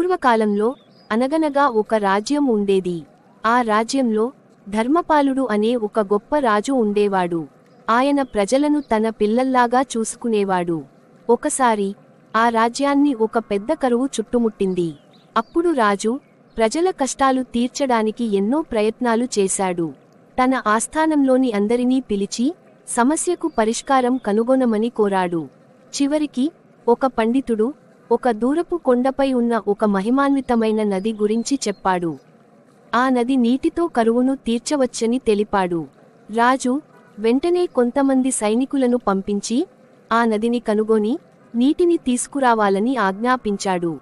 పూర్వకాలంలో అనగనగా ఒక రాజ్యం ఉండేది. ఆ రాజ్యంలో ధర్మపాలుడు అనే ఒక గొప్ప రాజు ఉండేవాడు. ఆయన ప్రజలను తన పిల్లల్లాగా చూసుకునేవాడు. ఒకసారి ఆ రాజ్యాన్ని ఒక పెద్ద కరువు చుట్టుముట్టింది. అప్పుడు రాజు ప్రజల కష్టాలు తీర్చడానికి ఎన్నో ప్రయత్నాలు చేశాడు. తన ఆస్థానంలోని అందరినీ పిలిచి సమస్యకు పరిష్కారం కనుగొనమని కోరాడు. చివరికి ఒక పండితుడు ఒక దూరపు కొండపై ఉన్న ఒక మహిమాన్వితమైన నది గురించి చెప్పాడు. ఆ నది నీటితో కరువును తీర్చవచ్చని తెలిపాడు. రాజు వెంటనే కొంతమంది సైనికులను పంపించి ఆ నదిని కనుగొని నీటిని తీసుకురావాలని ఆజ్ఞాపించాడు.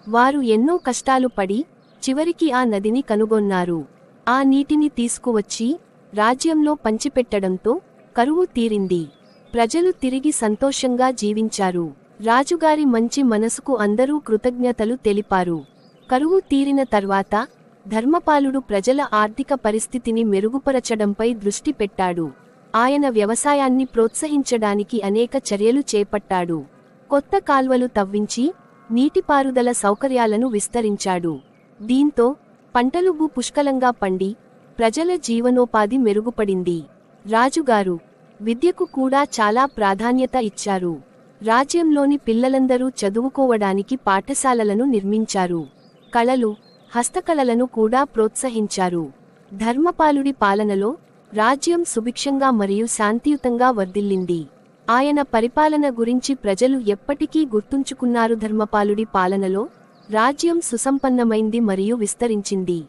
వారు ఎన్నో కష్టాలు పడి చివరికి ఆ నదిని కనుగొన్నారు. ఆ నీటిని తీసుకువచ్చి రాజ్యంలో పంచిపెట్టడంతో కరువు తీరింది. ప్రజలు తిరిగి సంతోషంగా జీవించారు. రాజుగారి మంచి మనసుకు అందరూ కృతజ్ఞతలు తెలిపారు. కరువు తీరిన తర్వాత ధర్మపాలుడు ప్రజల ఆర్థిక పరిస్థితిని మెరుగుపరచడంపై దృష్టి పెట్టాడు. ఆయన వ్యవసాయాన్ని ప్రోత్సహించడానికి అనేక చర్యలు చేపట్టాడు. కొత్త కాల్వలు తవ్వించి నీటిపారుదల సౌకర్యాలను విస్తరించాడు. దీంతో పంటలు పుష్కలంగా పండి ప్రజల జీవనోపాధి మెరుగుపడింది. రాజుగారు విద్యకు కూడా చాలా ప్రాధాన్యత ఇచ్చారు. రాజ్యంలోని పిల్లలందరూ చదువుకోవడానికి పాఠశాలలను నిర్మించారు. కళలు, హస్తకళలను కూడా ప్రోత్సహించారు. ధర్మపాలుడి పాలనలో రాజ్యం సుభిక్షంగా మరియు శాంతియుతంగా వర్ధిల్లింది. ఆయన పరిపాలన గురించి ప్రజలు ఎప్పటికీ గుర్తుంచుకున్నారు. ధర్మపాలుడి పాలనలో రాజ్యం సుసంపన్నమైంది మరియు విస్తరించింది.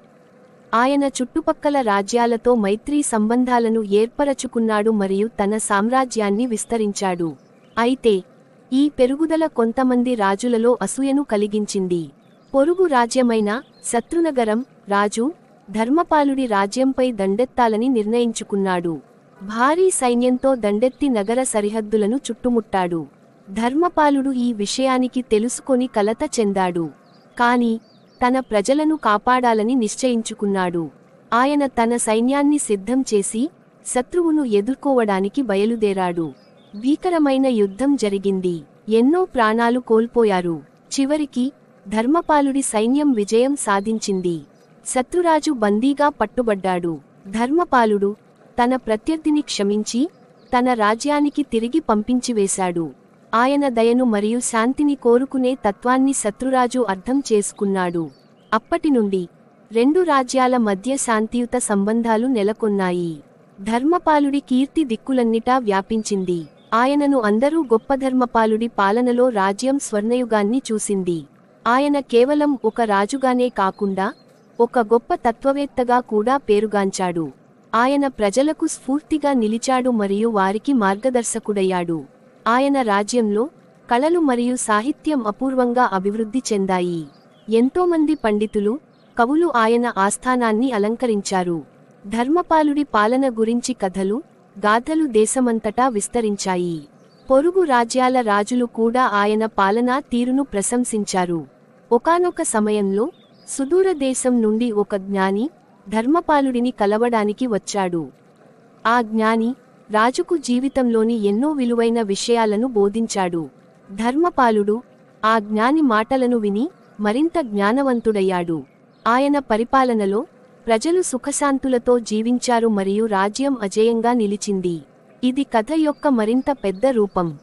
ఆయన చుట్టుపక్కల రాజ్యాలతో మైత్రీ సంబంధాలను ఏర్పరచుకున్నాడు మరియు తన సామ్రాజ్యాన్ని విస్తరించాడు. అయితే ఈ పెరుగుదల కొంతమంది రాజులలో అసూయను కలిగించింది. పొరుగు రాజ్యమైన శత్రునగరం రాజు ధర్మపాలుడి రాజ్యంపై దండెత్తాలని నిర్ణయించుకున్నాడు. భారీ సైన్యంతో దండెత్తి నగర సరిహద్దులను చుట్టుముట్టాడు. ధర్మపాలుడు ఈ విషయానికి తెలుసుకొని కలత చెందాడు. కాని తన ప్రజలను కాపాడాలని నిశ్చయించుకున్నాడు. ఆయన తన సైన్యాన్ని సిద్ధం చేసి శత్రువును ఎదుర్కోవడానికి బయలుదేరాడు. భీకరమైన యుద్ధం జరిగింది. ఎన్నో ప్రాణాలు కోల్పోయారు. చివరికి ధర్మపాలుడి సైన్యం విజయం సాధించింది. శత్రురాజు బందీగా పట్టుబడ్డాడు. ధర్మపాలుడు తన ప్రత్యర్థిని క్షమించి తన రాజ్యానికి తిరిగి పంపించివేశాడు. ఆయన దయను మరియు శాంతిని కోరుకునే తత్వాన్ని శత్రురాజు అర్థం చేసుకున్నాడు. అప్పటినుండి రెండు రాజ్యాల మధ్య శాంతియుత సంబంధాలు నెలకొన్నాయి. ధర్మపాలుడి కీర్తి దిక్కులన్నిటా వ్యాపించింది. ఆయనను అందరూ గొప్ప ధర్మపాలుడి పాలనలో రాజ్యం స్వర్ణయుగాన్ని చూసింది. ఆయన కేవలం ఒక రాజుగానే కాకుండా ఒక గొప్ప తత్వవేత్తగా కూడా పేరుగాంచాడు. ఆయన ప్రజలకు స్ఫూర్తిగా నిలిచాడు మరియు వారికి మార్గదర్శకుడయ్యాడు. ఆయన రాజ్యంలో కళలు మరియు సాహిత్యం అపూర్వంగా అభివృద్ధి చెందాయి. ఎంతోమంది పండితులు, కవులు ఆయన ఆస్థానాన్ని అలంకరించారు. ధర్మపాలుడి పాలన గురించి కథలు, గాథలు దేశమంతటా విస్తరించాయి. పొరుగు రాజ్యాల రాజులు కూడా ఆయన పాలనా తీరును ప్రశంసించారు. ఒకానొక సమయంలో సుదూర దేశం నుండి ఒక జ్ఞాని ధర్మపాలుడిని కలవడానికి వచ్చాడు. ఆ జ్ఞాని రాజుకు జీవితంలోని ఎన్నో విలువైన విషయాలను బోధించాడు. ధర్మపాలుడు ఆ జ్ఞాని మాటలను విని మరింత జ్ఞానవంతుడయ్యాడు. ఆయన పరిపాలనలో ప్రజలు సుఖశాంతులతో జీవించారు మరియు రాజ్యం అజేయంగా నిలిచింది. ఇది కథ యొక్క మరింత పెద్ద రూపం.